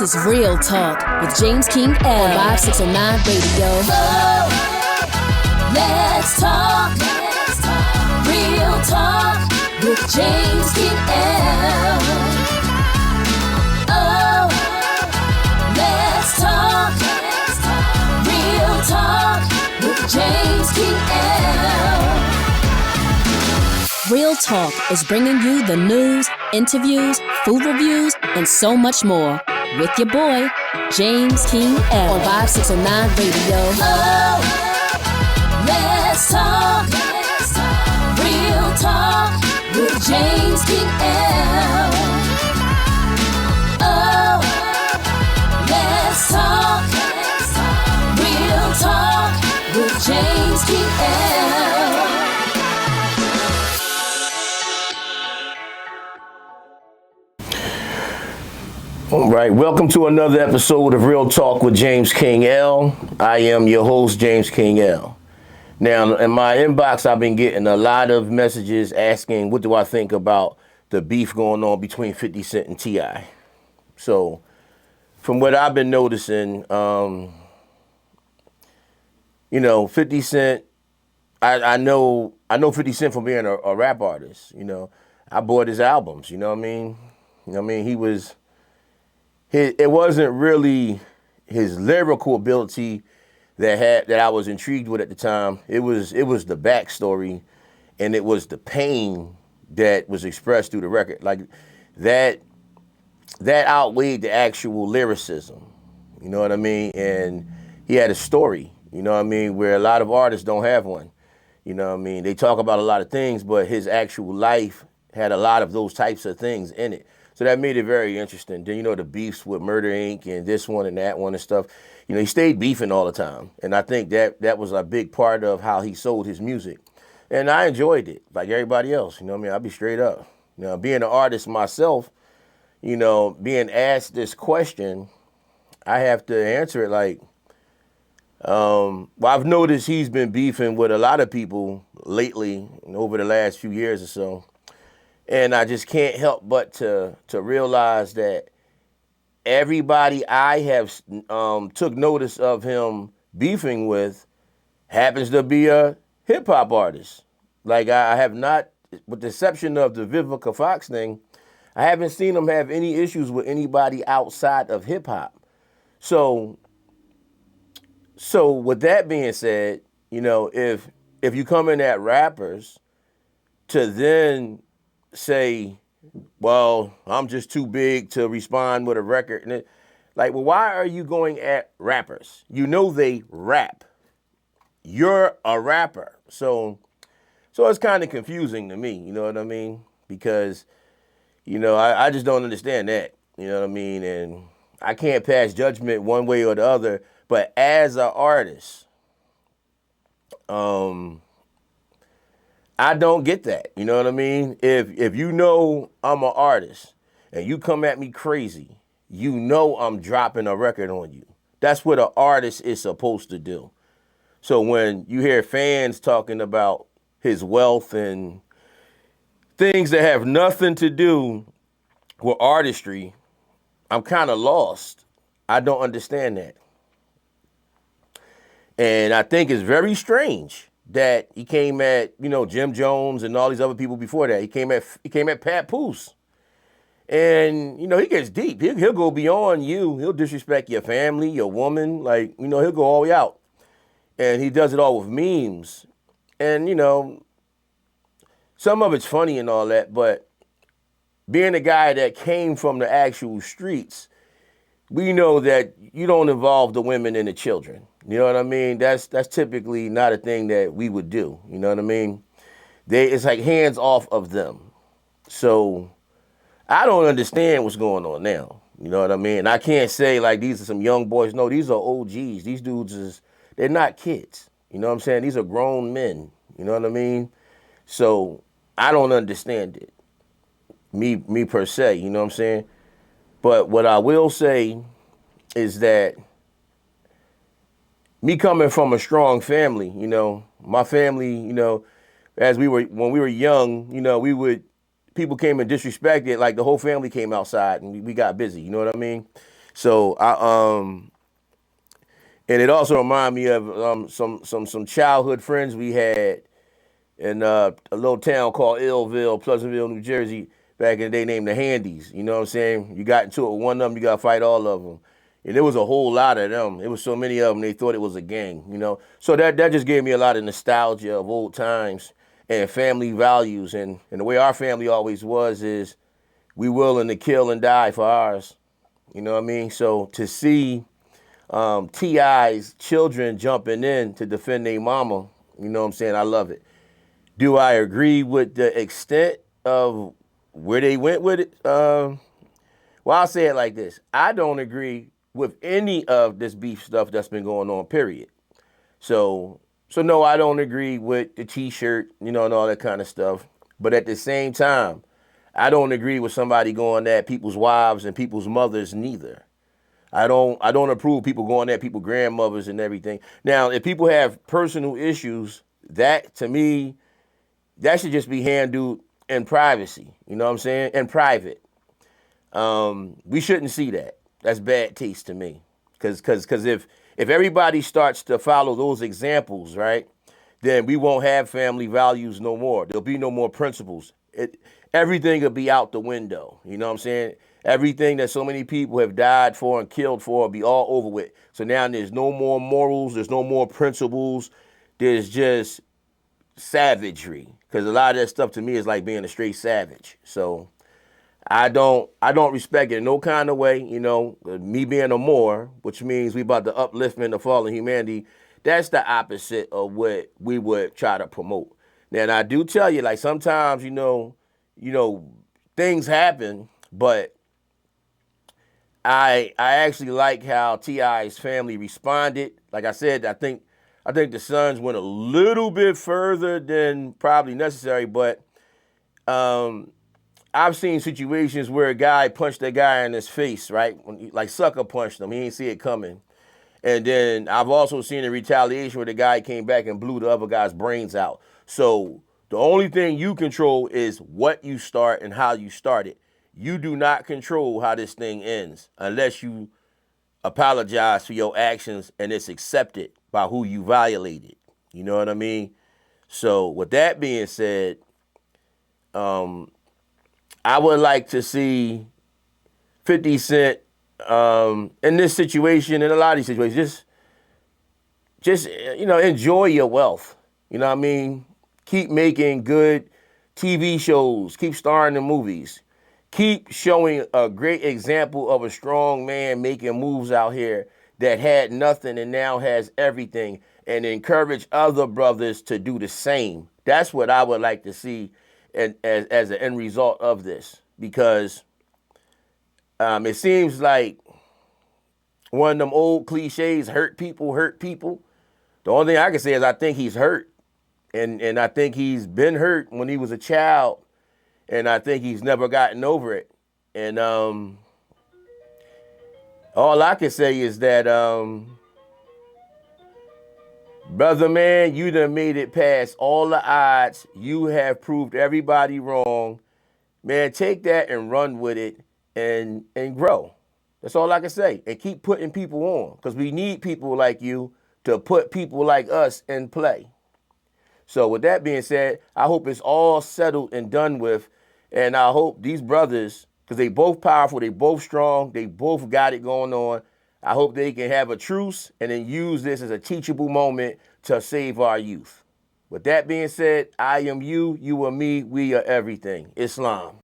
This is Real Talk with James King L on Vibe 609 Radio. Let's talk. Real Talk with James King L. Oh, let's talk. Real Talk with James King L. Real Talk is bringing you the news, interviews, food reviews, and so much more with your boy, James King L on Vibe 609 Radio. Oh, let's talk. Real Talk with James King L. Oh, let's talk. Real Talk with James King L. All right, welcome to another episode of Real Talk with James King L. I am your host, James King L. Now, in my inbox, I've been getting a lot of messages asking, what do I think about the beef going on between 50 Cent and T.I.? So, from what I've been noticing, 50 Cent, I know 50 Cent from being a rap artist. I bought his albums, it wasn't really his lyrical ability that I was intrigued with at the time. It was the backstory, and it was the pain that was expressed through the record. Like that outweighed the actual lyricism. You know what I mean? And he had a story. You know what I mean? Where a lot of artists don't have one. You know what I mean? They talk about a lot of things, but his actual life had a lot of those types of things in it. So that made it very interesting. Then, the beefs with Murder Inc. and this one and that one and stuff. He stayed beefing all the time. And I think that was a big part of how he sold his music. And I enjoyed it, like everybody else. I'll be straight up. Being an artist myself, being asked this question, I have to answer it like, I've noticed he's been beefing with a lot of people lately, over the last few years or so. And I just can't help but to realize that everybody I have took notice of him beefing with happens to be a hip-hop artist. Like, I have not, with the exception of the Vivica Fox thing, I haven't seen him have any issues with anybody outside of hip-hop. So with that being said, if you come in at rappers to then say, well, I'm just too big to respond with a record. And why are you going at rappers? They rap. You're a rapper. So it's kind of confusing to me, you know what I mean? Because, I just don't understand that, you know what I mean? And I can't pass judgment one way or the other, but as an artist, I don't get that. You know what I mean? If I'm an artist and you come at me crazy, I'm dropping a record on you. That's what an artist is supposed to do. So when you hear fans talking about his wealth and things that have nothing to do with artistry, I'm kind of lost. I don't understand that. And I think it's very strange that he came at, Jim Jones and all these other people before that. He came at Pat Poose. And, he gets deep. He'll go beyond you. He'll disrespect your family, your woman. He'll go all the way out. And he does it all with memes. And, some of it's funny and all that, but being a guy that came from the actual streets, we know that you don't involve the women and the children. You know what I mean? That's typically not a thing that we would do. You know what I mean? It's like hands off of them. So I don't understand what's going on now. You know what I mean? I can't say these are some young boys. No, these are OGs. These dudes they're not kids. You know what I'm saying? These are grown men. You know what I mean? So I don't understand it. Me per se, you know what I'm saying? But what I will say is that me coming from a strong family, my family, when we were young, people came and disrespected, the whole family came outside and we got busy, you know what I mean? So and it also reminded me of some childhood friends we had in a little town called Illville, Pleasantville, New Jersey, back in the day, named the Handies. You know what I'm saying? You got into it with one of them, you got to fight all of them. And there was a whole lot of them. It was so many of them, they thought it was a gang, you know? So that just gave me a lot of nostalgia of old times and family values. And the way our family always was is we willing to kill and die for ours. You know what I mean? So to see T.I.'s children jumping in to defend their mama, you know what I'm saying? I love it. Do I agree with the extent of where they went with it? Well, I'll say it like this. I don't agree with any of this beef stuff that's been going on, period. So no, I don't agree with the T-shirt, you know, and all that kind of stuff. But at the same time, I don't agree with somebody going at people's wives and people's mothers neither. I don't approve people going at people's grandmothers and everything. Now, if people have personal issues, that to me, that should just be handled in privacy. You know what I'm saying? In private. We shouldn't see that. That's bad taste to me. Because if everybody starts to follow those examples, right, then we won't have family values no more. There'll be no more principles. Everything will be out the window. You know what I'm saying? Everything that so many people have died for and killed for will be all over with. So now there's no more morals. There's no more principles. There's just savagery. Because a lot of that stuff to me is like being a straight savage. So I don't respect it in no kind of way. You know, me being a Moor, which means we about the upliftment of fallen humanity, that's the opposite of what we would try to promote. Now, and I do tell you, like sometimes, you know, things happen, but I actually like how T.I.'s family responded. Like I said, I think the Sons went a little bit further than probably necessary, but I've seen situations where a guy punched a guy in his face, right? Like sucker punched him. He didn't see it coming. And then I've also seen a retaliation where the guy came back and blew the other guy's brains out. So the only thing you control is what you start and how you start it. You do not control how this thing ends unless you apologize for your actions and it's accepted by who you violated. You know what I mean? So with that being said, I would like to see 50 Cent in this situation, in a lot of these situations, just you know, enjoy your wealth. You know what I mean? Keep making good TV shows. Keep starring in movies. Keep showing a great example of a strong man making moves out here that had nothing and now has everything, and encourage other brothers to do the same. That's what I would like to see as an end result of this, because it seems like one of them old cliches, hurt people. The only thing I can say is I think he's hurt, and I think he's been hurt when he was a child, and I think he's never gotten over it. And all I can say is that, brother man, you done made it past all the odds. You have proved everybody wrong. Man, take that and run with it and grow. That's all I can say. And keep putting people on, because we need people like you to put people like us in play. So with that being said, I hope it's all settled and done with. And I hope these brothers, because they both powerful, they both strong, they both got it going on. I hope they can have a truce and then use this as a teachable moment to save our youth. With that being said, I am you, you are me, we are everything. Islam.